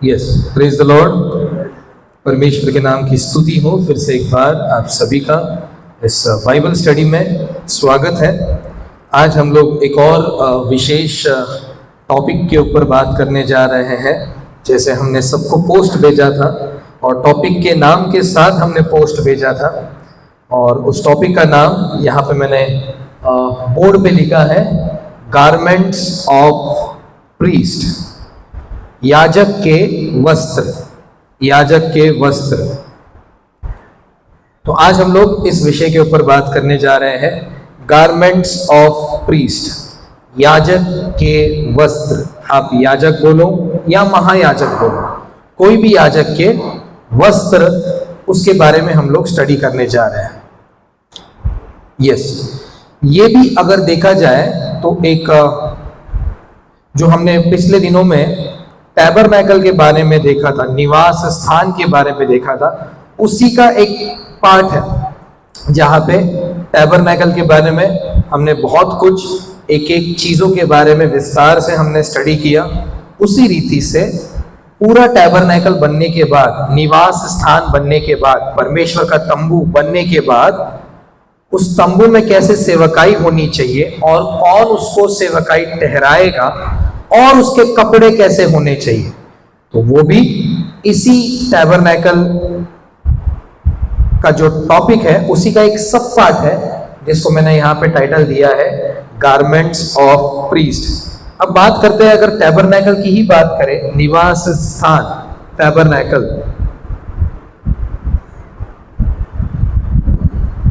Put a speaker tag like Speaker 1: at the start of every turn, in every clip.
Speaker 1: Yes, praise the Lord. परमेश्वर के नाम की स्तुति हो। फिर से एक बार आप सभी का इस बाइबल स्टडी में स्वागत है। आज हम लोग एक और विशेष टॉपिक के ऊपर बात करने जा रहे हैं। जैसे हमने सबको पोस्ट भेजा था और टॉपिक के नाम के साथ हमने पोस्ट भेजा था, और उस टॉपिक का नाम यहाँ पे मैंने बोर्ड पे लिखा है, गारमेंट्स ऑफ प्रीस्ट, याजक के वस्त्र, याजक के वस्त्र। तो आज हम लोग इस विषय के ऊपर बात करने जा रहे हैं, गारमेंट्स ऑफ प्रीस्ट, याजक के वस्त्र। आप याजक बोलो या महायाजक बोलो, कोई भी याजक के वस्त्र, उसके बारे में हम लोग स्टडी करने जा रहे हैं। यस, ये भी अगर देखा जाए तो एक जो हमने पिछले दिनों में टैबरनैकल के बारे में देखा था, निवास स्थान के बारे में देखा था, उसी का एक पार्ट है जहाँ पे टैबरनैकल के बारे में हमने बहुत कुछ एक एक चीज़ों के बारे में विस्तार से हमने स्टडी किया। उसी रीति से पूरा टैबरनैकल बनने के बाद, निवास स्थान बनने के बाद, परमेश्वर का तंबू बनने के बाद, उस तंबू में कैसे सेवकाई होनी चाहिए और कौन उसको सेवकाई ठहराएगा और उसके कपड़े कैसे होने चाहिए, तो वो भी इसी टैबरनैकल का जो टॉपिक है उसी का एक सब पार्ट है, जिसको मैंने यहाँ पे टाइटल दिया है, गारमेंट्स ऑफ प्रीस्ट। अब बात करते हैं, अगर टैबरनैकल की ही बात करें, निवास स्थान, टैबरनैकल,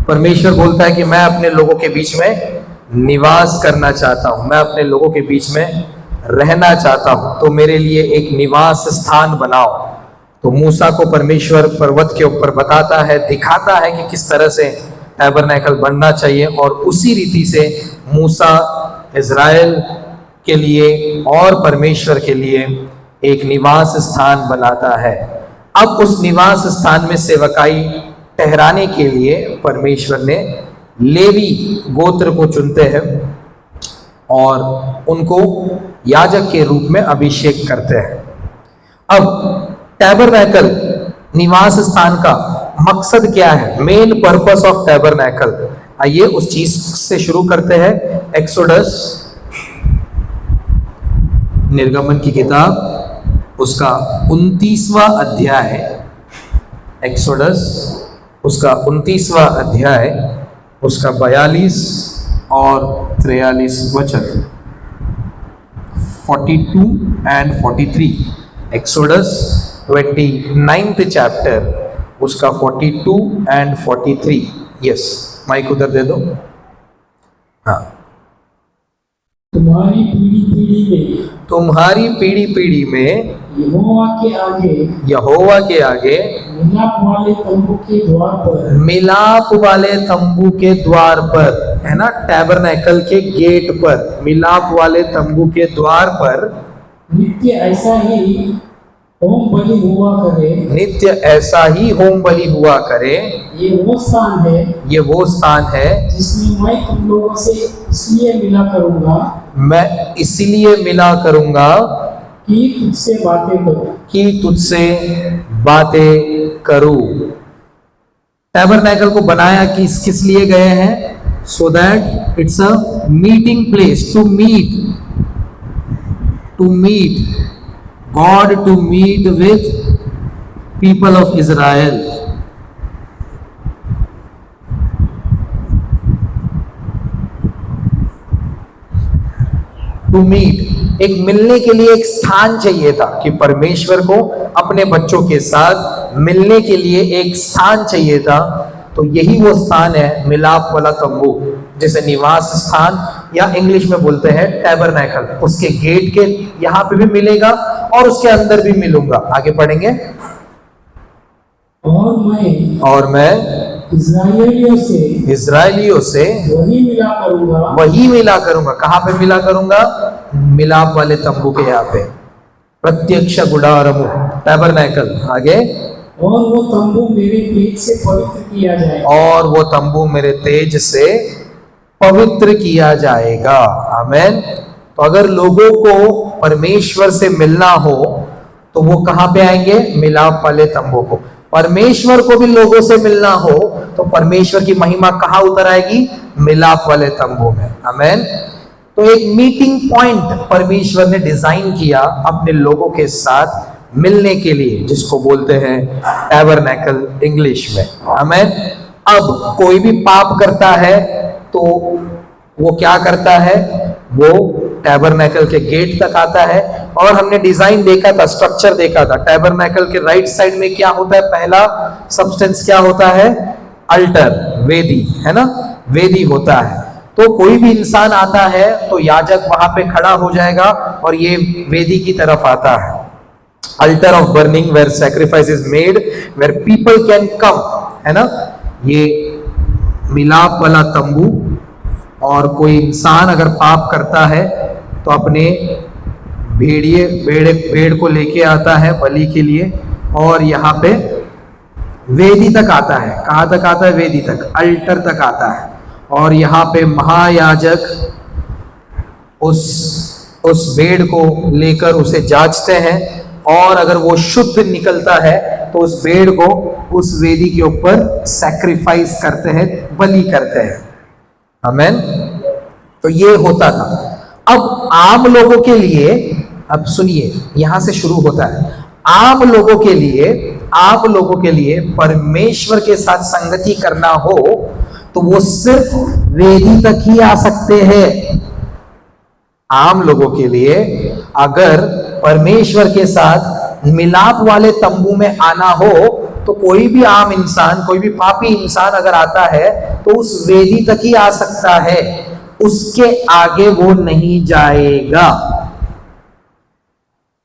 Speaker 1: परमेश्वर बोलता है कि मैं अपने लोगों के बीच में निवास करना चाहता हूं, मैं अपने लोगों के बीच में रहना चाहता हूं, तो मेरे लिए एक निवास स्थान बनाओ। तो मूसा को परमेश्वर पर्वत के ऊपर बताता है, दिखाता है कि किस तरह से टैबरनैकल बनना चाहिए, और उसी रीति से मूसा इज़राइल के लिए और परमेश्वर के लिए एक निवास स्थान बनाता है। अब उस निवास स्थान में सेवकाई ठहराने के लिए परमेश्वर ने लेवी गोत्र को चुनते हैं और उनको याजक के रूप में अभिषेक करते हैं। अब टैबरनैकल, निवास स्थान का मकसद क्या है, मेन पर्पस ऑफ टैबरनैकल, आइए उस चीज से शुरू करते हैं। एक्सोडस, निर्गमन की किताब, उसका 29वां अध्याय, एक्सोडस उसका 29वां अध्याय, उसका 42 और 43 वचन, 42 and 43। एक्सोडस 29th चैप्टर, उसका 42 and 43। यस, माइक उधर दे दो। हाँ,
Speaker 2: तुम्हारी पीढ़ी पीढ़ी में,
Speaker 1: तुम्हारी पीढ़ी पीढ़ी में
Speaker 2: यहोवा के आगे,
Speaker 1: यहोवा के आगे
Speaker 2: मिलाप वाले तंबू के द्वार पर,
Speaker 1: मिलाप वाले तंबू के द्वार पर, है ना, टैबरनैकल के गेट पर, मिलाप वाले तंबू के द्वार पर
Speaker 2: नित्य ऐसा ही होम बलि हुआ करे,
Speaker 1: नित्य ऐसा ही होम बलि हुआ करे।
Speaker 2: ये वो स्थान है,
Speaker 1: ये वो स्थान है
Speaker 2: जिसमें मैं तुम लोगों से इसलिए मिला करूंगा,
Speaker 1: मैं इसलिए मिला करूंगा
Speaker 2: कि तुझसे बातें करूं,
Speaker 1: कि तुझसे बातें करूं। टैबरनैकल को बनाया किस लिए गए हैं? So that it's a meeting place, to meet God, to meet with people of Israel। To meet, एक मिलने के लिए एक स्थान चाहिए था कि परमेश्वर को अपने बच्चों के साथ मिलने के लिए एक स्थान चाहिए था। तो यही वो स्थान है, मिलाप वाला तंबू, जिसे निवास स्थान या इंग्लिश में बोलते हैं टैबरनैकल। उसके गेट के यहाँ पे भी मिलेगा और उसके अंदर भी मिलूंगा। आगे पढ़ेंगे। और मैं इज़राइलियों से वही मिला करूंगा। कहाँ पे मिला करूंगा? मिलाप वाले तंबू के यहाँ पे, प्रत्यक्ष गुडारमु, टैबरनैकल। आगे,
Speaker 2: और वो तंबू मेरे तेज से पवित्र किया जाएगा,
Speaker 1: और वो तंबू मेरे तेज से पवित्र किया जाएगा। आमीन। तो अगर लोगों को परमेश्वर से मिलना हो तो वो कहां पे आएंगे? मिलाप वाले तंबू को। परमेश्वर को भी लोगों से मिलना हो तो परमेश्वर की महिमा कहां उतर आएगी? मिलाप वाले तंबू में। आमेन। तो एक मीटिंग पॉइंट परमेश्वर ने डिजाइन किया अपने लोगों के साथ मिलने के लिए, जिसको बोलते हैं टैबरनेकल इंग्लिश में। आमेन। अब कोई भी पाप करता है तो वो क्या करता है? वो टैबरनेकल के गेट तक आता है। और हमने डिजाइन देखा था, स्ट्रक्चर देखा था। टैबरनेकल के राइट साइड में क्या होता है? पहला सब्सटेंस क्या होता है? अल्टर, वेदी, है ना? वेदी होता है। तो कोई भी इंसान आता है तो याजक वहां पे खड़ा हो जाएगा और ये वेदी की तरफ आता है। Altar of burning where sacrifice is made, where people can come, है ना? ये मिलाप वाला तंबू। और कोई इंसान अगर पाप करता है तो अपने भेड़ को लेके आता है बलि के लिए, और यहाँ पे वेदी तक आता है। कहां तक आता है? वेदी तक, अल्टर तक आता है। और यहाँ पे महायाजक उस भेड़ को लेकर उसे जांचते हैं, और अगर वो शुद्ध निकलता है तो उस भेड़ को उस वेदी के ऊपर सैक्रिफाइस करते हैं, बलि करते हैं। आमेन। तो ये होता था। अब आम लोगों के लिए, अब सुनिए, यहां से शुरू होता है। आम लोगों के लिए, आप लोगों के लिए परमेश्वर के साथ संगति करना हो तो वो सिर्फ वेदी तक ही आ सकते हैं। आम लोगों के लिए अगर परमेश्वर के साथ मिलाप वाले तंबू में आना हो तो कोई भी आम इंसान, कोई भी पापी इंसान अगर आता है तो उस वेदी तक ही आ सकता है, उसके आगे वो नहीं जाएगा।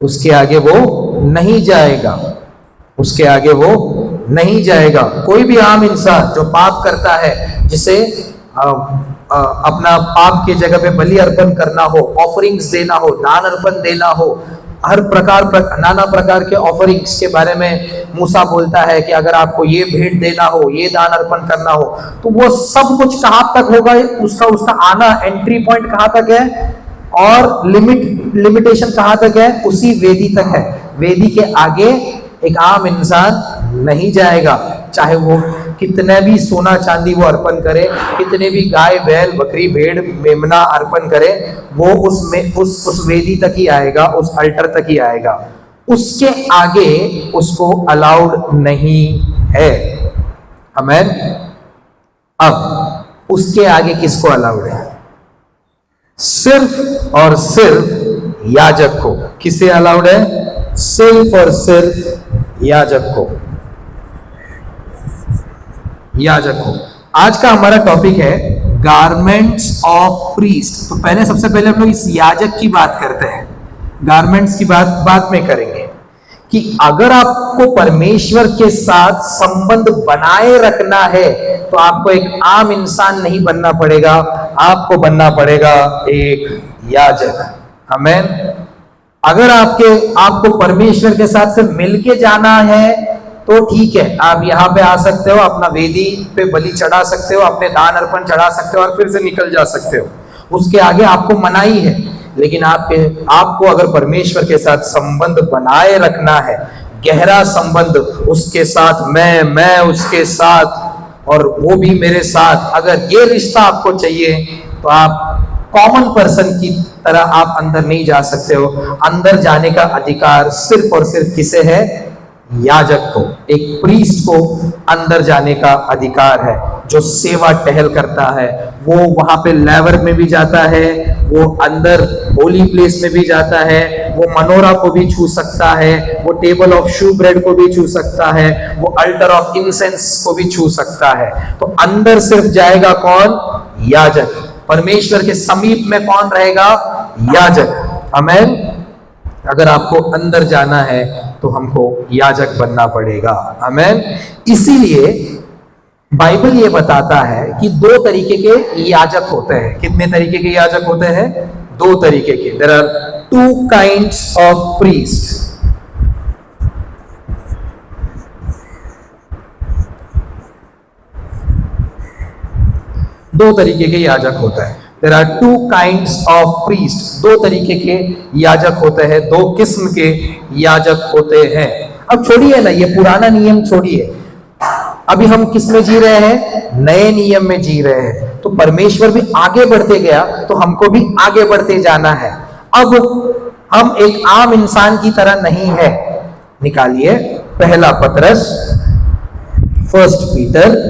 Speaker 1: उसके आगे वो नहीं जाएगा। उसके आगे वो नहीं जाएगा। कोई भी आम इंसान जो पाप करता है, जिसे अपना पाप की जगह पे बलि अर्पण करना हो, ऑफरिंग्स देना हो, दान अर्पण देना हो, हर प्रकार नाना प्रकार के ऑफरिंग्स के बारे में मूसा बोलता है कि अगर आपको ये भेंट देना हो, ये दान अर्पण करना हो, तो वो सब कुछ कहां तक होगा? उसका आना, एंट्री पॉइंट कहां तक है और लिमिटेशन कहां तक है? उसी वेदी तक है। वेदी के आगे एक आम इंसान नहीं जाएगा, चाहे वो कितने भी सोना चांदी वो अर्पण करे, कितने भी गाय बैल बकरी भेड़ मेमना अर्पण करे, वो उस वेदी तक ही आएगा, उस अल्टर तक ही आएगा। उसके आगे उसको अलाउड नहीं है। आमेन। अब उसके आगे किसको अलाउड है? सिर्फ और सिर्फ याजक को। किसे अलाउड है? सिर्फ और सिर्फ याजक को। याजक को। आज का हमारा टॉपिक है गारमेंट्स ऑफ प्रीस्ट। तो सबसे पहले हम लोग इस याजक की बात करते हैं, गारमेंट्स की बात बाद में करेंगे। कि अगर आपको परमेश्वर के साथ संबंध बनाए रखना है तो आपको एक आम इंसान नहीं बनना पड़ेगा, आपको बनना पड़ेगा एक याजक। आमेन। अगर आपको परमेश्वर के साथ से मिलके जाना है तो ठीक है, आप यहाँ पे आ सकते हो, अपना वेदी पे बलि चढ़ा सकते हो, अपने दान अर्पण चढ़ा सकते हो और फिर से निकल जा सकते हो। उसके आगे आपको मनाही है। लेकिन आपको अगर परमेश्वर के साथ संबंध बनाए रखना है, गहरा संबंध उसके साथ, मैं उसके साथ और वो भी मेरे साथ, अगर ये रिश्ता आपको चाहिए तो आप कॉमन पर्सन की तरह आप अंदर नहीं जा सकते हो। अंदर जाने का अधिकार सिर्फ और सिर्फ किसे है? याजक को, एक प्रीस्ट को अंदर जाने का अधिकार है। जो सेवा टहल करता है वो वहां पे लेवर में भी जाता है, वो अंदर होली प्लेस में भी जाता है, वो मनोरा को भी छू सकता है, वो टेबल ऑफ शू ब्रेड को भी छू सकता है, वो अल्टर ऑफ इंसेंस को भी छू सकता है। तो अंदर सिर्फ जाएगा कौन? याजक। परमेश्वर के समीप में कौन रहेगा? याजक। आमेन। अगर आपको अंदर जाना है तो हमको याजक बनना पड़ेगा। आमेन। इसीलिए बाइबल ये बताता है कि दो तरीके के याजक होते हैं। कितने तरीके के याजक होते हैं? दो तरीके के। There are two kinds of priest. दो तरीके के याजक होता है। There are two kinds of priest, दो तरीके के याजक होते हैं, दो किस्म के याजक होते हैं। अब छोड़िए ना ये पुराना नियम छोड़िए, अभी हम किस में जी रहे हैं? नए नियम में जी रहे हैं। तो परमेश्वर भी आगे बढ़ते गया तो हमको भी आगे बढ़ते जाना है। अब हम एक आम इंसान की तरह नहीं है। निकालिए पहला पतरस, फर्स्ट पीटर,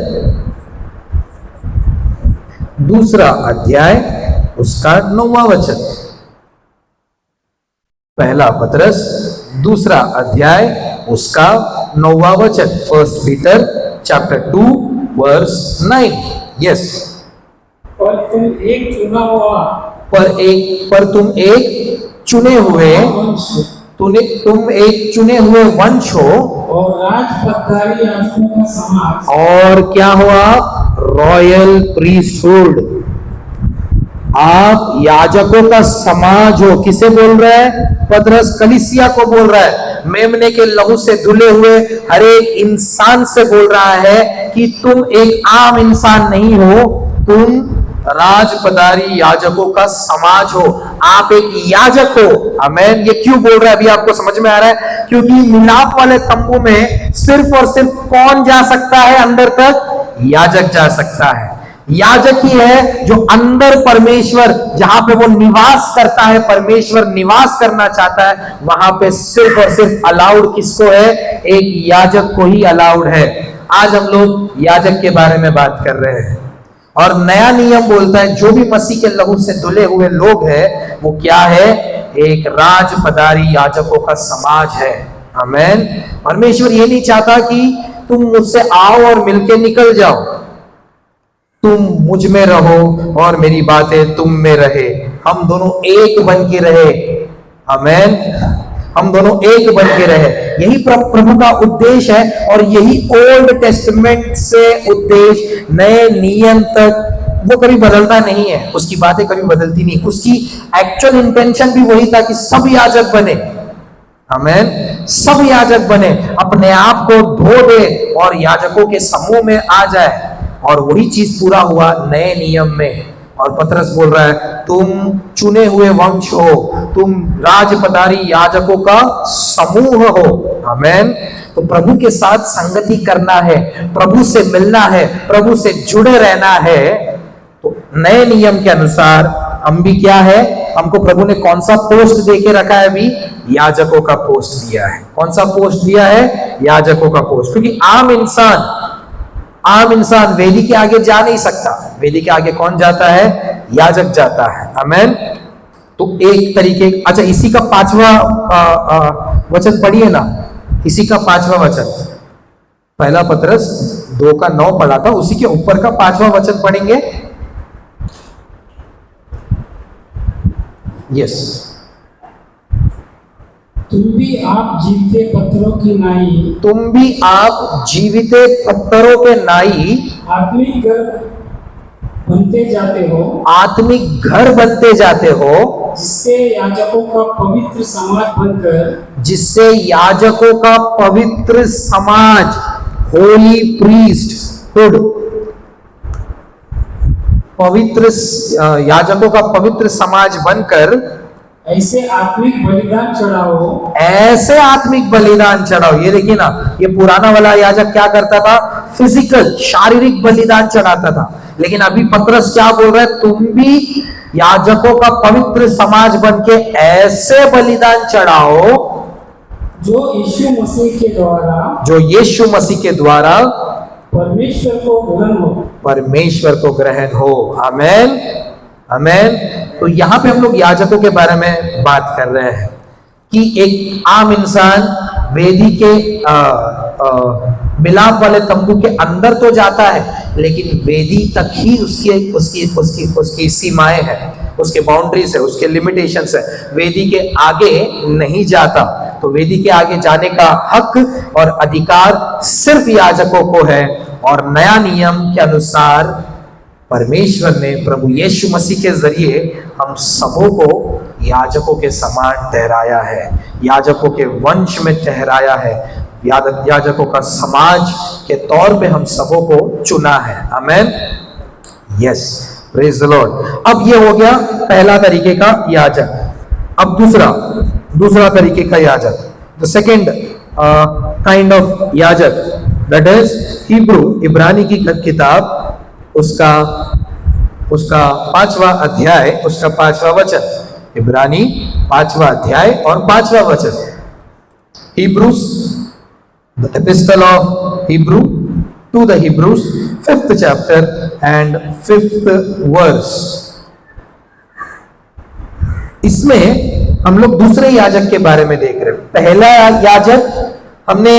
Speaker 1: दूसरा अध्याय, उसका 9वां वचन। पहला पतरस दूसरा अध्याय, उसका 9वां वचन। First Peter chapter 2 verse 9। Yes.
Speaker 2: पर तुम एक चुना हुआ
Speaker 1: पर तुम एक चुने हुए,
Speaker 2: वंश
Speaker 1: तुम एक चुने हुए वंश हो,
Speaker 2: और राजपदधारी याजकों का समाज,
Speaker 1: और क्या हुआ? Royal priesthood. आप याजकों का समाज हो। किसे बोल रहा है? पतरस कलीसिया को बोल रहा है। मेमने के लहू से धुले हुए हर एक इंसान से बोल रहा है कि तुम एक आम इंसान नहीं हो, तुम राजपदारी याजकों का समाज हो, आप एक याजक हो। आमेन। ये क्यों बोल रहा है अभी आपको समझ में आ रहा है? क्योंकि मिलाप वाले तंबू में सिर्फ और सिर्फ कौन जा सकता है अंदर तक? याजक जा सकता है। याजक ही है जो अंदर परमेश्वर, जहां पे वो निवास करता है, परमेश्वर निवास करना चाहता है, वहां पे सिर्फ और सिर्फ अलाउड किसको है? एक याजक को ही अलाउड है। आज हम लोग याजक के बारे में बात कर रहे हैं, और नया नियम बोलता है जो भी मसीह के लहू से धुले हुए लोग हैं वो क्या है? एक राजपदारी याजकों का समाज है। आमेन। परमेश्वर ये नहीं चाहता कि तुम मुझसे आओ और मिलके निकल जाओ, तुम मुझ में रहो और मेरी बातें तुम में रहे, हम दोनों एक बन के रहे। आमेन। हम दोनों एक बन के रहे, यही प्रभु का उद्देश्य है। और यही ओल्ड टेस्टमेंट से उद्देश्य नए नियम तक वो कभी बदलता नहीं है, उसकी बातें कभी बदलती नहीं। उसकी एक्चुअल इंटेंशन भी वही था कि सब याजक बने। आमेन। सब याजक बने, अपने आप को धो दे और याजकों के समूह में आ जाए, और वही चीज पूरा हुआ नए नियम में। और पतरस बोल रहा है तुम चुने हुए वंश हो, तुम राजपदारी याजकों का समूह हो। आमेन। तो प्रभु के साथ संगति करना है, प्रभु से मिलना है, प्रभु से जुड़े रहना है। तो नए नियम के अनुसार हम भी क्या है? हमको प्रभु ने कौन सा पोस्ट दे के रखा है? अभी याजकों का पोस्ट दिया है। कौन सा पोस्ट दिया है? याजकों का पोस्ट। क्योंकि आम इंसान वेदी के आगे जा नहीं सकता। वेदी के आगे कौन जाता है? याजक जाता है। आमेन। तो एक तरीके, अच्छा इसी का 5वां वचन पढ़िए ना, इसी का 5वां वचन। पहला पतरस 2 का 9 पढ़ा था, उसी के ऊपर का 5वां वचन पढ़ेंगे। यस।
Speaker 2: तुम भी आप जीवते पत्थरों की नाई,
Speaker 1: तुम भी आप जीविते पत्थरों के नाई
Speaker 2: आत्मिक घर बनते जाते हो,
Speaker 1: आत्मिक घर बनते जाते हो,
Speaker 2: जिससे याजकों का पवित्र समाज बनकर,
Speaker 1: जिससे याजकों का पवित्र समाज, होली प्रीस्टहुड, पवित्र याजकों का पवित्र समाज बनकर
Speaker 2: ऐसे आत्मिक बलिदान चढ़ाओ,
Speaker 1: ऐसे आत्मिक बलिदान चढ़ाओ। ये देखिए ना, ये पुराना वाला याजक क्या करता था? फिजिकल, शारीरिक बलिदान चढ़ाता था। लेकिन अभी पतरस क्या बोल रहा है? तुम भी याजकों का पवित्र समाज बन के ऐसे बलिदान चढ़ाओ
Speaker 2: जो यीशु मसीह के द्वारा परमेश्वर को ग्रहण हो। आमेन। आमेन। तो यहां पे हम लोग याजकों के बारे में बात कर रहे हैं कि एक आम इंसान वेदी के मिलाप वाले तंबू के अंदर तो जाता है, लेकिन वेदी तक ही उसकी सीमाएं हैं, उसके बाउंड्रीज है, उसके लिमिटेशंस है। वेदी के आगे नहीं जाता। तो वेदी के आगे जाने का हक और अधिकार सिर्फ याजकों को है। और नया नियम के अनुसार परमेश्वर ने प्रभु यीशु मसीह के जरिए हम सबों को याजकों के समान ठहराया है, याजकों के वंश में ठहराया है, याजकों का समाज के तौर पे हम सबों को चुना है। आमेन। यस।
Speaker 1: Praise the Lord. अब ये हो गया पहला तरीके का याजक। अब दूसरा तरीके का याजक, द सेकेंड काइंड ऑफ याजक, दैट इज हिब्रू, इब्रानी की किताब, उसका 5वां अध्याय, उसका 5वां वचन, इब्रानी 5वां अध्याय और 5वां वचन। Hebrews, the epistle of Hebrew to the Hebrews, 5th chapter and 5th verse। इसमें हम लोग दूसरे याजक के बारे में देख रहे हैं। पहला याजक हमने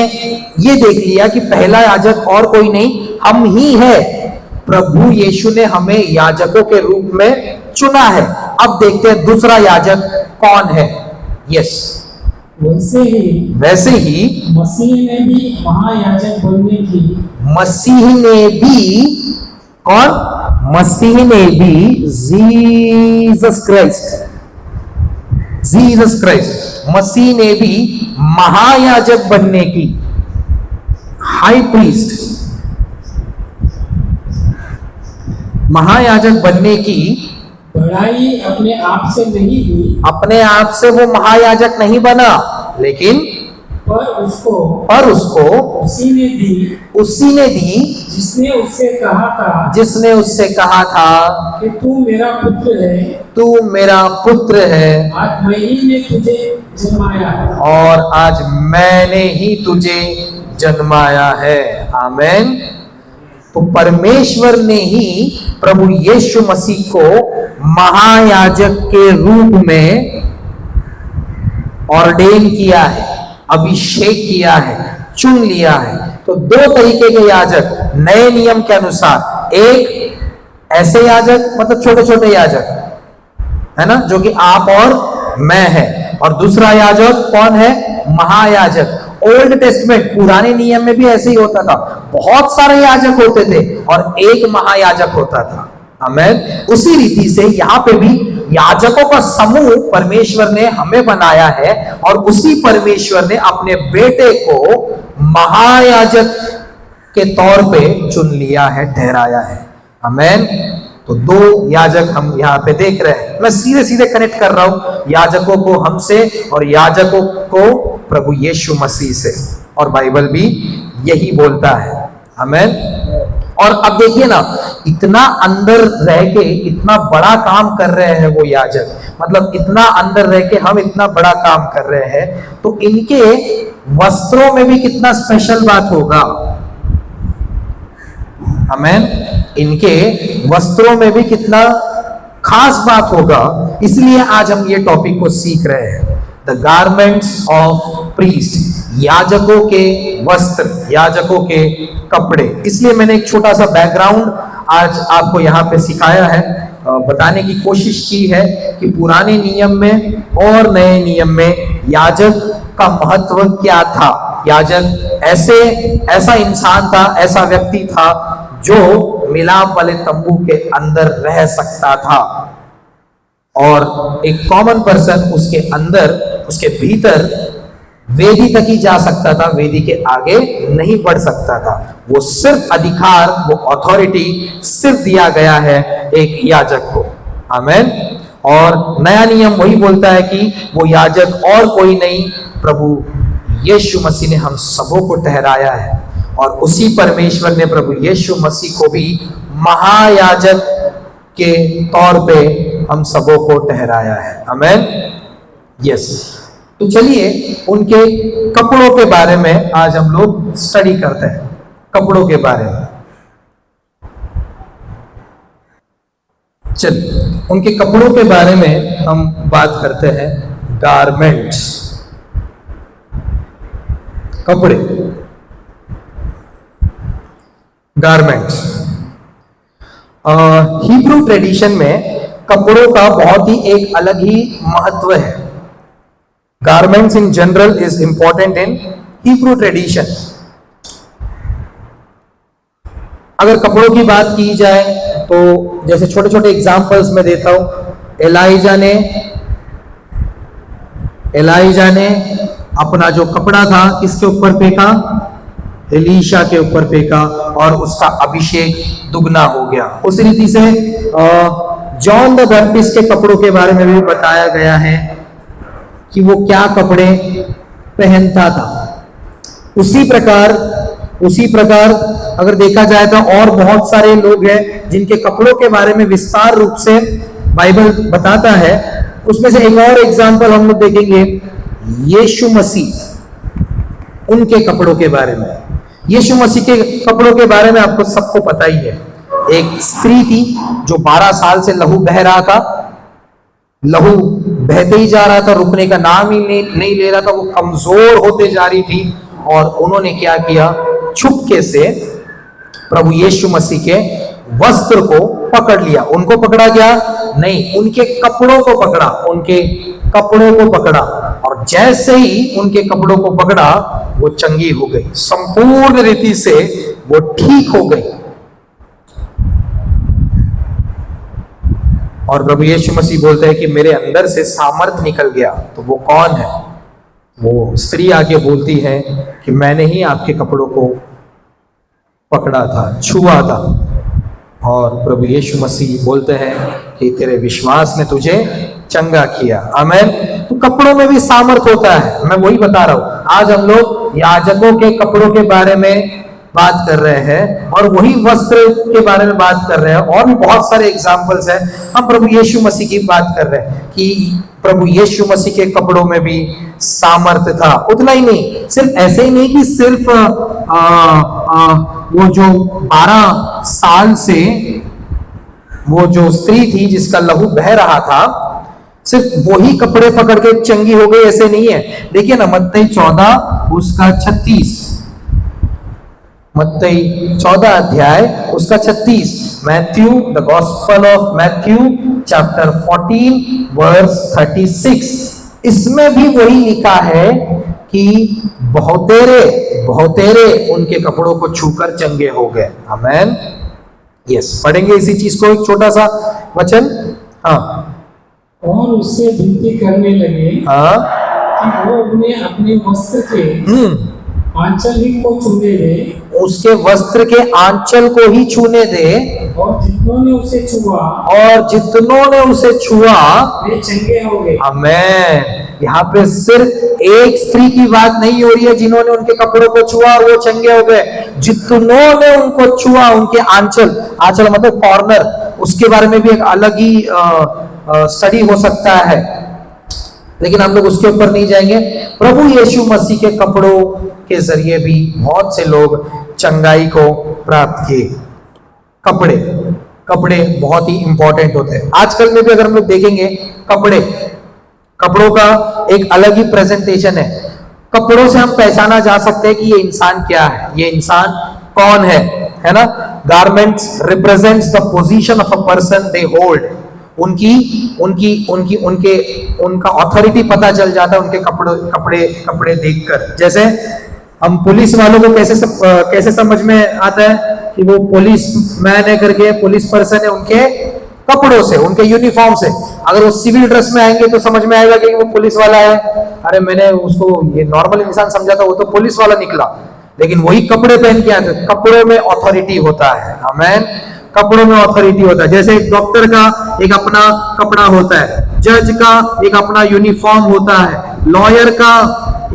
Speaker 1: ये देख लिया कि पहला याजक और कोई नहीं, हम ही है। प्रभु यीशु ने हमें याजकों के रूप में चुना है। अब देखते हैं दूसरा याजक कौन है। यस, वैसे ही
Speaker 3: मसीह ने भी महायाजक बनने की,
Speaker 1: मसीह ने भी, कौन? मसीह ने भी, जीसस क्राइस्ट, मसीह ने भी महायाजक बनने की, हाई प्रीस्ट, महायाजक बनने की
Speaker 3: बड़ाई अपने आप से नहीं हुई,
Speaker 1: अपने आप से वो महायाजक नहीं बना, लेकिन
Speaker 3: पर उसको
Speaker 1: उसी ने दी
Speaker 3: जिसने उससे कहा था कि तू मेरा पुत्र है, आज मैंने ही तुझे जन्माया है।
Speaker 1: आमेन। तो परमेश्वर ने ही प्रभु यीशु मसीह को महायाजक के रूप में ऑर्डेन किया है, अभिषेक किया है, चुन लिया है। तो दो तरीके के याजक नए नियम के अनुसार, एक ऐसे याजक मतलब छोटे छोटे याजक है ना, जो कि आप और मैं है, और दूसरा याजक कौन है? महायाजक। ओल्ड टेस्टमेंट, पुराने नियम में भी ऐसे ही होता था, बहुत सारे याजक होते थे और एक महायाजक होता था। आमेन। उसी रीति से यहाँ पे भी याजकों का समूह परमेश्वर ने हमें बनाया है, और उसी परमेश्वर ने अपने बेटे को महायाजक के तौर पे चुन लिया है, ठहराया है। आमेन। तो दो याजक हम यहाँ पे देख रहे हैं। मैं सीधे सीधे कनेक्ट कर रहा हूं याजकों को हमसे और याजकों को प्रभु यीशु मसीह से, और बाइबल भी यही बोलता है। आमेन। और अब देखिए ना, इतना अंदर रह के इतना बड़ा काम कर रहे हैं वो याजक, मतलब इतना अंदर रह के हम इतना बड़ा काम कर रहे हैं, तो इनके वस्त्रों में भी कितना स्पेशल बात होगा। आमेन। इनके वस्त्रों में भी कितना खास बात होगा। इसलिए आज हम ये टॉपिक को सीख रहे हैं, द गारमेंट्स ऑफ प्रीस्ट, याजकों के वस्त्र, याजकों के कपड़े। इसलिए मैंने एक छोटा सा बैकग्राउंड आज आपको यहाँ पे सिखाया है, बताने की कोशिश की है कि पुराने नियम में और नए नियम में याजक का महत्व क्या था। याजक ऐसा इंसान था, ऐसा व्यक्ति था जो मिलाप वाले तंबू के अंदर रह सकता था, और एक कॉमन पर्सन उसके अंदर, उसके भीतर वेदी तक ही जा सकता था, वेदी के आगे नहीं बढ़ सकता था। वो सिर्फ अधिकार, वो अथॉरिटी सिर्फ दिया गया है एक याजक को। आमेन। और नया नियम वही बोलता है कि वो याजक और कोई नहीं, प्रभु यीशु मसीह ने हम सबों को ठहराया है, और उसी परमेश्वर ने प्रभु यीशु मसीह को भी महायाजक के तौर पे हम सबों को ठहराया है। आमेन। यस। तो चलिए उनके कपड़ों के बारे में आज हम लोग स्टडी करते हैं, कपड़ों के बारे में। चलिए उनके कपड़ों के बारे में हम बात करते हैं। गारमेंट्स, कपड़े, गारमेंट्स। हिब्रू ट्रेडिशन में कपड़ों का बहुत ही एक अलग ही महत्व है। Garments in general is important in Hebrew tradition. अगर कपड़ों की बात की जाए तो जैसे छोटे छोटे एग्जाम्पल्स मैं देता हूं। एलाइजा ने अपना जो कपड़ा था किसके ऊपर फेंका? एलीशा के ऊपर फेंका और उसका अभिषेक दुगना हो गया। उस रीति से जॉन द बैप्टिस्ट के कपड़ों के बारे में भी बताया गया है कि वो क्या कपड़े पहनता था। उसी प्रकार अगर देखा जाए तो और बहुत सारे लोग हैं जिनके कपड़ों के बारे में विस्तार रूप से बाइबल बताता है। उसमें से एक और एग्जाम्पल हम लोग देखेंगे यीशु मसीह, उनके कपड़ों के बारे में। यीशु मसीह के कपड़ों के बारे में आपको सबको पता ही है। एक स्त्री थी जो 12 साल से लहू बह रहा था, लहू बहते ही जा रहा था, रुकने का नाम ही नहीं ले रहा था, वो कमजोर होते जा रही थी। और उन्होंने क्या किया, छुपके से प्रभु यीशु मसीह के वस्त्र को पकड़ लिया। उनको पकड़ा क्या? नहीं, उनके कपड़ों को पकड़ा, उनके कपड़ों को पकड़ा। और जैसे ही उनके कपड़ों को पकड़ा वो चंगी हो गई, संपूर्ण रीति से वो ठीक हो गई। और प्रभु यीशु मसीह बोलते हैं कि मेरे अंदर से सामर्थ निकल गया। तो वो कौन है? वो स्त्री आके बोलती है कि मैंने ही आपके कपड़ों को पकड़ा था, छुआ था। और प्रभु यीशु मसीह बोलते हैं कि तेरे विश्वास ने तुझे चंगा किया। आमीन। तो कपड़ों में भी सामर्थ होता है। मैं वही बता रहा हूं। आज हम लोग याजकों के कपड़ों के बारे में बात कर रहे हैं और वही वस्त्र के बारे में बात कर रहे हैं। और भी बहुत सारे एग्जाम्पल्स हैं। हम प्रभु यीशु मसीह की बात कर रहे हैं कि प्रभु यीशु मसीह के कपड़ों में भी सामर्थ था। उतना ही नहीं, सिर्फ ऐसे ही नहीं कि सिर्फ वो जो 12 साल से वो जो स्त्री थी जिसका लहू बह रहा था, सिर्फ वही कपड़े पकड़ के चंगी हो गई, ऐसे नहीं है। देखिए ना, मत्ती 14 उसका 36, मत्ती 14 अध्याय उसका 36, Matthew the gospel of Matthew chapter 14 verse 36, इसमें भी वही लिखा है कि बहुतेरे उनके कपड़ों को छूकर चंगे हो गए। आमीन। यस, पढ़ेंगे इसी चीज को, एक छोटा सा वचन। हाँ,
Speaker 3: और उससे विनती करने लगे कि वो अपने वस्त्र के आंचल ही को छूने दे,
Speaker 2: उसके वस्त्र के आंचल को ही छूने दे।
Speaker 3: और जितनों ने उसे छुआ वे चंगे हो गए।
Speaker 2: आमीन। यहाँ पे सिर्फ एक स्त्री की बात नहीं हो रही है जिन्होंने उनके कपड़ों को छुआ और वो चंगे हो गए। जितनों ने उनको छुआ, उनके आंचल, आंचल मतलब कॉर्नर, उसके बारे में भी एक अलग ही स्टडी हो सकता है, लेकिन हम लोग उसके ऊपर नहीं जाएंगे। प्रभु यीशु मसीह के कपड़ों के जरिए भी बहुत से लोग चंगाई को प्राप्त किए। कपड़े बहुत ही इंपॉर्टेंट होते हैं। आजकल में भी अगर हम लोग देखेंगे, कपड़ों का एक अलग ही प्रेजेंटेशन है। कपड़ों से हम पहचाना जा सकते हैं कि ये इंसान क्या है, ये इंसान कौन है ना। Garments represents the position of a person they hold. उनका ऑथोरिटी पता चल जाता है उनके कपड़े देखकर। जैसे हम पुलिस वालों को कैसे समझ में आता है कि वो पुलिस मैन है करके, पुलिस पर्सन है, उनके कपड़ों से, उनके यूनिफॉर्म से। अगर वो सिविल ड्रेस में आएंगे तो समझ में आएगा कि वो पुलिस वाला है। अरे मैंने उसको ये नॉर्मल इंसान समझा था, वो तो पुलिस वाला निकला। लेकिन वही कपड़े पहन के आते, कपड़ों में ऑथोरिटी होता है। आमीन। कपड़ों में ऑथोरिटी होता है। जैसे एक डॉक्टर का एक अपना कपड़ा होता है, जज का एक अपना यूनिफॉर्म होता है, लॉयर का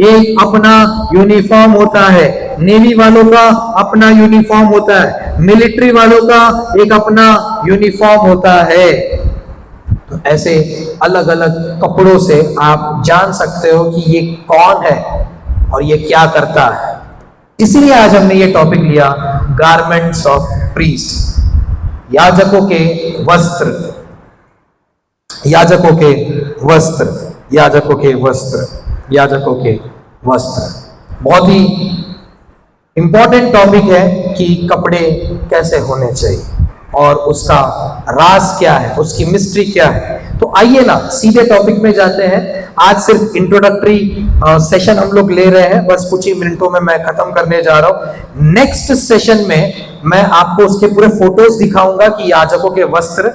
Speaker 2: एक अपना यूनिफॉर्म होता है, नेवी वालों का अपना यूनिफॉर्म होता है, मिलिट्री वालों का एक अपना यूनिफॉर्म होता है। तो ऐसे अलग अलग कपड़ों से आप जान सकते हो कि ये कौन है और ये क्या करता है। इसलिए आज हमने ये टॉपिक लिया, गारमेंट्स ऑफ प्रीस्ट, याजकों के वस्त्र, याजकों के वस्त्र, याजकों के वस्त्र, याजकों के वस्त्र। बहुत ही इंपॉर्टेंट टॉपिक है कि कपड़े कैसे होने चाहिए और उसका राज क्या है, उसकी मिस्ट्री क्या है। तो आइए ना सीधे टॉपिक में जाते हैं। आज सिर्फ इंट्रोडक्टरी सेशन हम लोग ले रहे हैं, बस कुछ ही मिनटों में मैं खत्म करने जा रहा हूं। नेक्स्ट सेशन में मैं आपको उसके पूरे फोटोज दिखाऊंगा कि याजकों के वस्त्र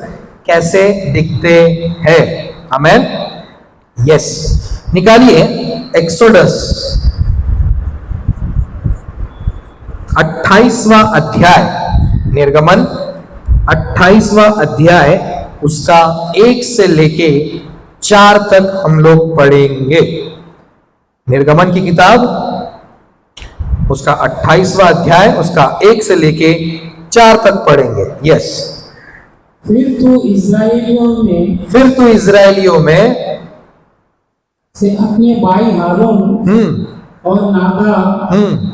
Speaker 2: कैसे दिखते हैं। आमीन। यस, निकालिए एक्सोडस
Speaker 1: 28वां अध्याय, निर्गमन 28वां अध्याय उसका 1 से लेके 4 तक हम लोग पढ़ेंगे। निर्गमन की किताब उसका 28वां अध्याय उसका 1 से लेके 4 तक पढ़ेंगे। यस।
Speaker 3: फिर तू इस्राएलियों में से अपने भाई हारून और नादाब,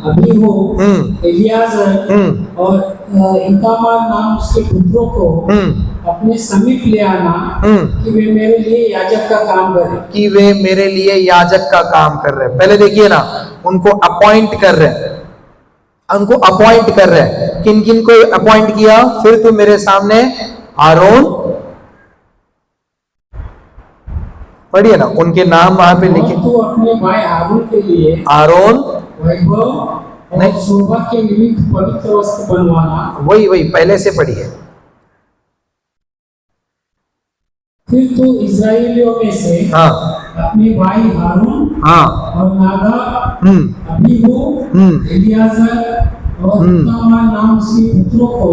Speaker 3: अबीहू, एलियाजर और इतामार नाम उसके पुत्रों को अपने समीप ले आना कि वे मेरे लिए याजक का काम करें।
Speaker 1: कि वे मेरे लिए याजक का काम कर रहे हैं। पहले देखिए ना, उनको अपॉइंट कर रहे हैं, उनको अपॉइंट कर रहे हैं। किन किन को अपॉइंट किया? फिर तू मेरे सामने आरोन, पढ़िए ना उनके नाम वहां पे लिखे।
Speaker 3: तू अपने भाई हारून के लिए
Speaker 1: आरोन,
Speaker 3: वैभव और शोभा के निमित्त पवित्र वस्त्र बनवाना।
Speaker 1: वही पहले से पढ़िए।
Speaker 3: फिर तू इस्राएलियों में से अपने भाई हारून और नादाब, अबीहू, एलियाजर और इतामार नाम उसके पुत्रों को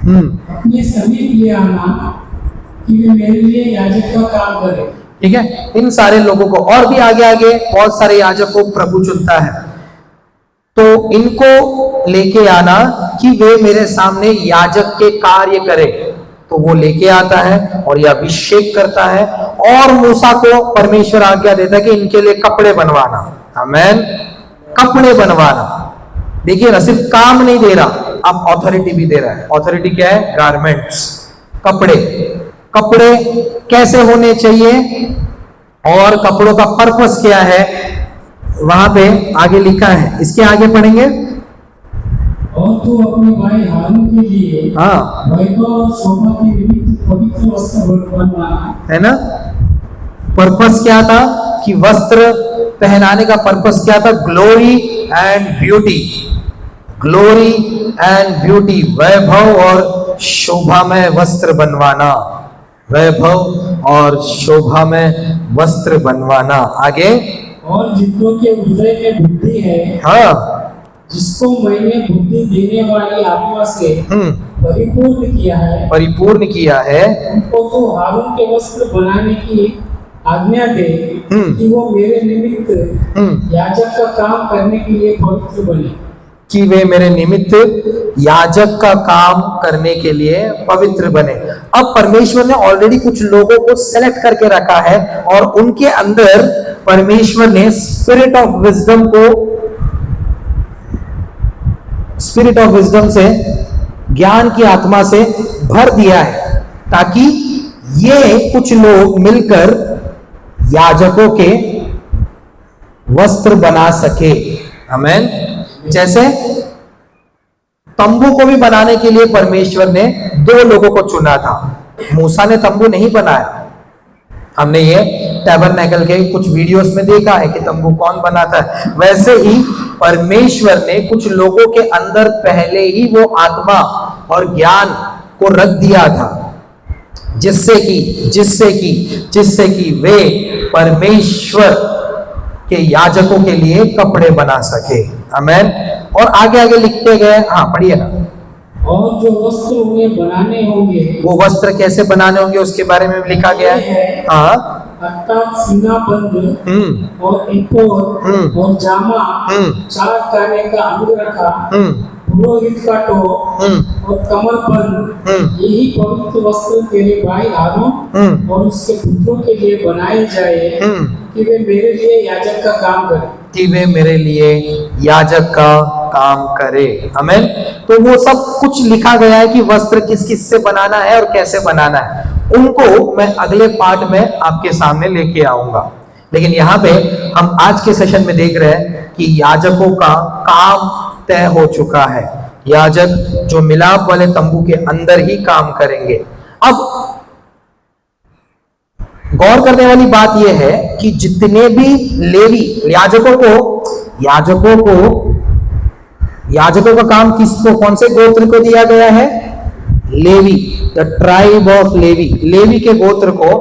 Speaker 3: अपने समीप ले आना कि वे मेरे लिए याजक का काम करें।
Speaker 1: ठीक है, इन सारे लोगों को, और भी आगे आगे बहुत सारे याजकों को प्रभु चुनता है, तो इनको लेके आना कि वे मेरे सामने याजक के कार्य करें। तो वो लेके आता है और यह अभिषेक करता है, और मूसा को परमेश्वर आज्ञा देता है कि इनके लिए कपड़े बनवाना। आमेन। कपड़े बनवाना। देखिए ना, सिर्फ काम नहीं दे रहा, अब ऑथोरिटी भी दे रहा है। ऑथोरिटी क्या है? गारमेंट्स, कपड़े। कपड़े कैसे होने चाहिए और कपड़ों का पर्पस क्या है, वहां पे आगे लिखा है। इसके आगे पढ़ेंगे।
Speaker 3: और तू अपने भाई हारून के लिए वैभव और शोभा के निमित्त पवित्र वस्त्र बनवाना।
Speaker 1: है ना? पर्पस क्या था? कि वस्त्र पहनाने का पर्पस क्या था? Glory and beauty. Glory and beauty, वैभव और शोभा में वस्त्र बनवाना। वैभव और शोभा में वस्त्र बनवाना। आगे।
Speaker 3: और जितनों के हृदय में बुद्धि है, जिसको मैंने बुद्धि देने वाली आत्मा से परिपूर्ण किया है, उनको तो हारून के वस्त्र बनाने की आज्ञा दे कि वो मेरे निमित्त याजक का काम करने के लिए पवित्र बने।
Speaker 1: कि वे मेरे निमित्त याजक का काम करने के लिए पवित्र बने। अब परमेश्वर ने ऑलरेडी कुछ लोगों को सेलेक्ट करके रखा है, और उनके अंदर परमेश्वर ने स्पिरिट ऑफ विजडम से, ज्ञान की आत्मा से भर दिया है, ताकि ये कुछ लोग मिलकर याजकों के वस्त्र बना सके। आमेन। जैसे तंबू को भी बनाने के लिए परमेश्वर ने 2 लोगों को चुना था। मूसा ने तंबू नहीं बनाया। हमने ये टैबरनेकल के कुछ वीडियोस में देखा है कि तंबू कौन बनाता है। वैसे ही परमेश्वर ने कुछ लोगों के अंदर पहले ही वो आत्मा और ज्ञान को रख दिया था, जिससे कि वे परमेश्वर के याजकों के लिए कपड़े बना सके। आमेन। और आगे आगे लिखते गए। पढ़िए ना।
Speaker 3: और जो वस्त्र उन्हें बनाने होंगे,
Speaker 1: वो वस्त्र कैसे बनाने होंगे उसके बारे में लिखा गया है।
Speaker 3: अर्थात सीनाबंद और एपोद और जामा, 4 काने का अंगरखा, पुरोहित का टोप और कमरबंद, यही पवित्र वस्त्र तेरे भाई हारून और उसके पुत्रों के लिए बनाए जाए कि वे मेरे लिए याजक का काम करें।
Speaker 1: कि वे मेरे लिए याजक का काम करे। आमेन। तो वो सब कुछ लिखा गया है कि वस्त्र किस किस से बनाना है और कैसे बनाना है। उनको मैं अगले पार्ट में आपके सामने लेके आऊंगा, लेकिन यहाँ पे हम आज के सेशन में देख रहे हैं कि याजकों का काम तय हो चुका है। याजक जो मिलाप वाले तंबू के अंदर ही काम करेंगे। अब गौर करने वाली बात यह है कि जितने भी लेवी याजकों का काम किसको, कौन से गोत्र को दिया गया है? Levi, the tribe of Levi. Levi के गोत्र को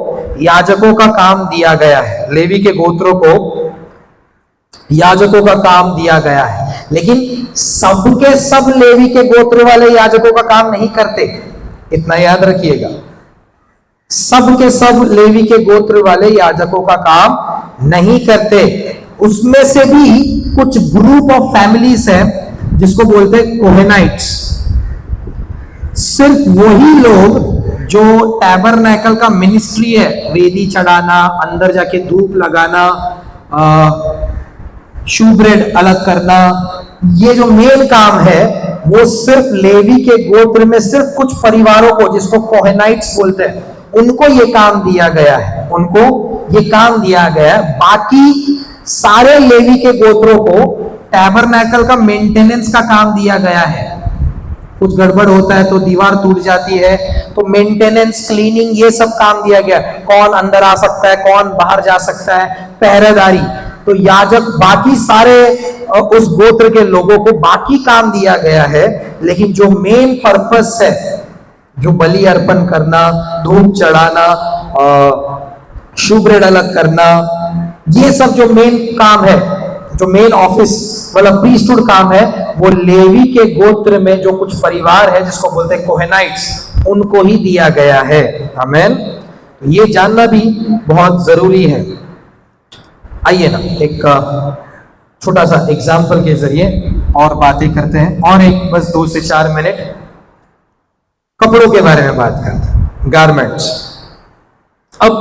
Speaker 1: याजकों का काम दिया गया है। लेवी के गोत्रों को याजकों का काम दिया गया है।
Speaker 2: लेकिन सबके सब लेवी के गोत्र वाले याजकों का काम नहीं करते, इतना याद रखिएगा। सब के सब लेवी के गोत्र वाले याजकों का काम नहीं करते। उसमें से भी कुछ ग्रुप ऑफ फैमिलीज है जिसको बोलते हैं कोहेनाइट्स। सिर्फ वही लोग जो टैबरनैकल का मिनिस्ट्री है, वेदी चढ़ाना, अंदर जाके धूप लगाना, शूब्रेड अलग करना, ये जो मेन काम है वो सिर्फ लेवी के गोत्र में सिर्फ कुछ परिवारों को, जिसको कोहेनाइट्स बोलते हैं, उनको ये काम दिया गया है, उनको ये काम दिया गया है। बाकी सारे लेवी के गोत्रों को टैबरनैकल का मेंटेनेंस का काम दिया गया है। कुछ गड़बड़ होता है तो दीवार टूट जाती है, तो मेंटेनेंस, क्लीनिंग, ये सब काम दिया गया। कौन अंदर आ सकता है, कौन बाहर जा सकता है, पहरेदारी, तो याजक, बाकी सारे उस गोत्र के लोगों को बाकी काम दिया गया है। लेकिन जो मेन पर्पस है, जो बलि अर्पण करना, धूप चढ़ाना, शुभ्रेड अलग करना, ये सब जो मेन काम है, जो मेन ऑफिस मतलब प्रीस्टहुड काम है, वो लेवी के गोत्र में जो कुछ परिवार है जिसको बोलते हैं कोहेनाइट्स, उनको ही दिया गया है। आमेन। ये जानना भी बहुत जरूरी है। आइए ना एक छोटा सा एग्जाम्पल के जरिए और बातें करते हैं, और एक बस 2 से 4 मिनट कपड़ों के बारे में बात करते हैं, गारमेंट्स। अब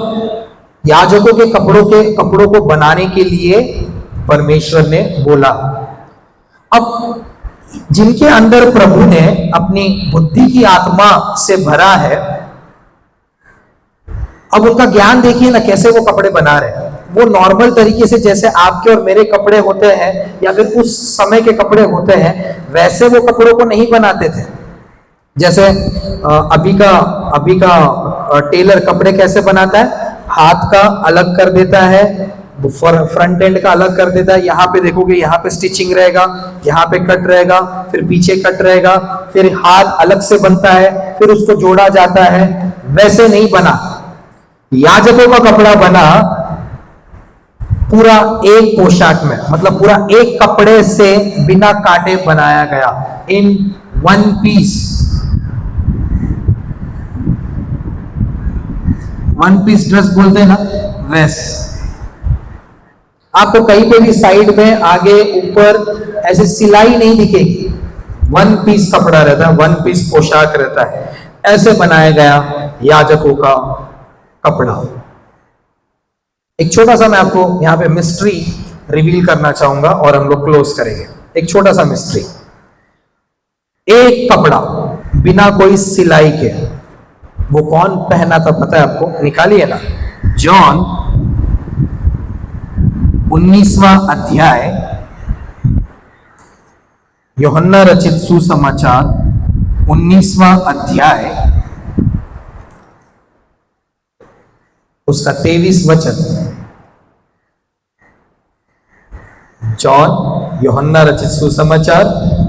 Speaker 2: याजकों के कपड़ों को बनाने के लिए परमेश्वर ने बोला। अब जिनके अंदर प्रभु ने अपनी बुद्धि की आत्मा से भरा है, अब उनका ज्ञान देखिए ना कैसे वो कपड़े बना रहे हैं। वो नॉर्मल तरीके से जैसे आपके और मेरे कपड़े होते हैं या फिर उस समय के कपड़े होते हैं, वैसे वो कपड़ों को नहीं बनाते थे। जैसे अभी का टेलर कपड़े कैसे बनाता है, हाथ का अलग कर देता है, फ्रंट एंड का अलग कर देता है। यहाँ पे देखोगे, यहाँ पे स्टिचिंग रहेगा, यहाँ पे कट रहेगा, फिर पीछे कट रहेगा, फिर हाथ अलग से बनता है, फिर उसको जोड़ा जाता है। वैसे नहीं बना, याजकों का कपड़ा बना पूरा एक पोशाक में, मतलब पूरा एक कपड़े से बिना काटे बनाया गया, in one piece. One piece dress बोलते हैं ना, वैसे आपको कहीं पे भी साइड में, आगे, ऊपर ऐसे सिलाई नहीं दिखेगी। वन पीस कपड़ा रहता है, वन पीस पोशाक रहता है। ऐसे बनाया गया याजकों का कपड़ा। एक छोटा सा मैं आपको यहाँ पे मिस्ट्री रिवील करना चाहूंगा और हम लोग क्लोज करेंगे। एक छोटा सा मिस्ट्री, एक कपड़ा बिना कोई सिलाई के, वो कौन पहना था पता है आपको? निकालिए ना, जॉन 19वां अध्याय, यूहन्ना रचित सुसमाचार 19वां अध्याय, उसका 23 वचन। जॉन यूहन्ना रचित सुसमाचार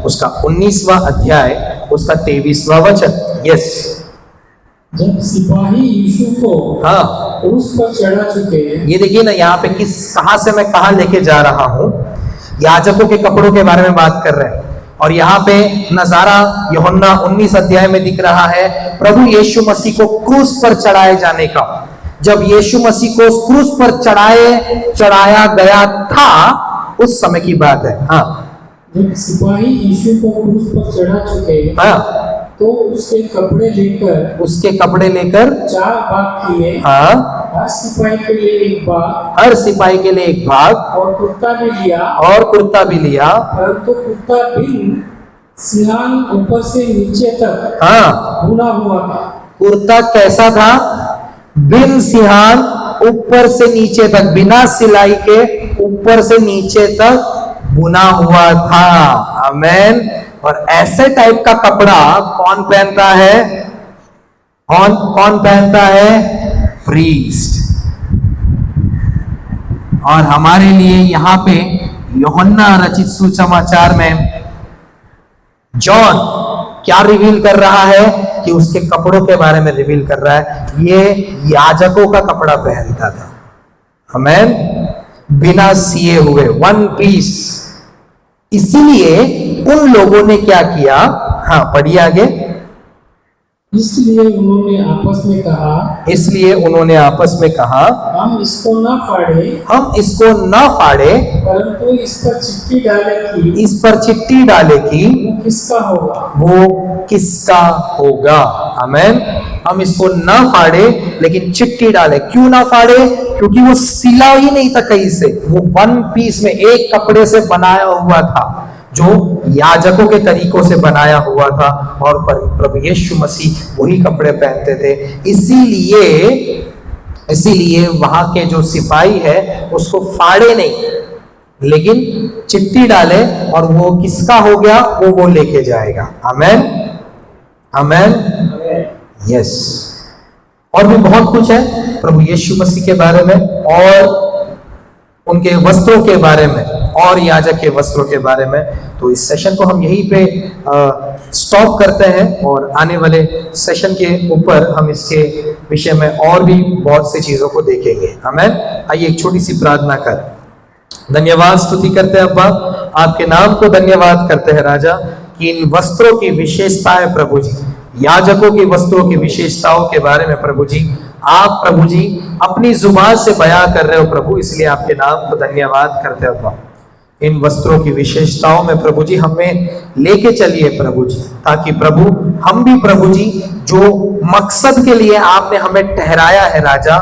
Speaker 2: उसका 19वां अध्याय, उसका 23वां वचन। यस।
Speaker 3: जब सिपाही यीशु को क्रूस पर चढ़ा चुके,
Speaker 2: ये देखिए ना, यहाँ पे कहां से मैं कहां लेके जा रहा हूं। याजकों के कपड़ों के बारे में बात कर रहे हैं, और यहाँ पे नजारा यूहन्ना 19 अध्याय में दिख रहा है प्रभु यीशु मसीह को क्रूस पर चढ़ाए जाने का। जब यीशु मसीह को क्रूस पर चढ़ाया गया था, उस समय की बात है। हाँ,
Speaker 3: जब सिपाही यीशु को क्रूस पर चढ़ा चुके,
Speaker 2: हाँ,
Speaker 3: तो उसके कपड़े लेकर 4 भाग किए।
Speaker 2: हाँ,
Speaker 3: हर सिपाही के लिए एक भाग,
Speaker 2: हर सिपाही के लिए एक भाग,
Speaker 3: और कुर्ता भी लिया, परंतु कुर्ता बिन सिहान ऊपर से नीचे तक बुना हुआ था।
Speaker 2: कुर्ता कैसा था? बिन सिहान, ऊपर से नीचे तक, बिना सिलाई के ऊपर से नीचे तक बुना हुआ था। आमेन। और ऐसे टाइप का कपड़ा कौन पहनता है? कौन पहनता है? प्रीस्ट। और हमारे लिए यहाँ पे यूहन्ना रचित सुसमाचार में जॉन क्या रिवील कर रहा है कि उसके कपड़ों के बारे में रिवील कर रहा है। ये याजकों का कपड़ा पहनता था। आमेन। बिना सिए हुए, वन पीस, इसीलिए उन लोगों ने क्या किया, हाँ पढ़िए आगे।
Speaker 3: इसलिए उन्होंने आपस में कहा,
Speaker 2: इसलिए उन्होंने आपस में कहा,
Speaker 3: हम इसको न फाड़े,
Speaker 2: हम इसको न फाड़े,
Speaker 3: परंतु इस पर चिट्ठी डाले कि
Speaker 2: इस पर चिट्ठी डाले कि
Speaker 3: वो किसका होगा।
Speaker 2: वो किसका होगा। आमेन। हम इसको ना फाड़े लेकिन चिट्ठी डाले। क्यों ना फाड़े? क्योंकि वो सिला ही नहीं था कहीं से, वो वन पीस में एक कपड़े से बनाया हुआ था, जो याजकों के तरीकों से बनाया हुआ था, और प्रभु यीशु मसीह वही कपड़े पहनते थे। इसीलिए वहां के जो सिपाही है उसको फाड़े नहीं, लेकिन चिट्ठी डाले, और वो किसका हो गया वो लेके जाएगा। आमेन, आमेन, यस। और भी बहुत कुछ है प्रभु यीशु मसीह के बारे में, और उनके वस्त्रों के बारे में, और याजक के वस्त्रों के बारे में। तो इस सेशन को हम यहीं पे स्टॉप करते हैं, और आने वाले सेशन के ऊपर हम इसके विषय में और भी बहुत सी चीजों को देखेंगे। आमेन। आइए एक छोटी सी प्रार्थना कर। धन्यवाद स्तुति करते हैं अब्बा, आपके नाम को धन्यवाद करते हैं राजा, कि इन वस्त्रों की विशेषता है प्रभु जी, याजकों की वस्त्रों की विशेषताओं के बारे में प्रभु जी आप प्रभु जी अपनी जुबान से बयां कर रहे हो प्रभु, इसलिए आपके नाम को धन्यवाद करते हो। इन वस्त्रों की विशेषताओं में प्रभु जी हमें लेके चलिए प्रभु जी, ताकि प्रभु हम भी प्रभु जी जो मकसद के लिए आपने हमें ठहराया है राजा,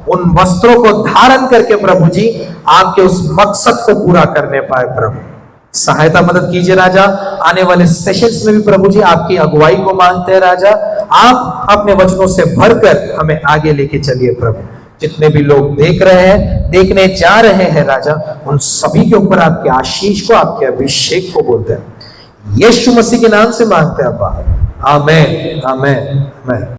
Speaker 2: उन वस्त्रों को धारण करके प्रभु जी आपके उस मकसद को पूरा करने पाए। प्रभु सहायता मदद कीजिए राजा। आने वाले सेशंस में भी प्रभु जी आपकी अगुवाई को मांगते हैं राजा, आप अपने वचनों से भरकर हमें आगे लेके चलिए प्रभु। जितने भी लोग देख रहे हैं, देखने जा रहे हैं राजा, उन सभी के ऊपर आपके आशीष को, आपके अभिषेक को बोलते हैं, यीशु मसीह के नाम से मांगते हैं अब्बा, आमेन, आमेन, आमेन।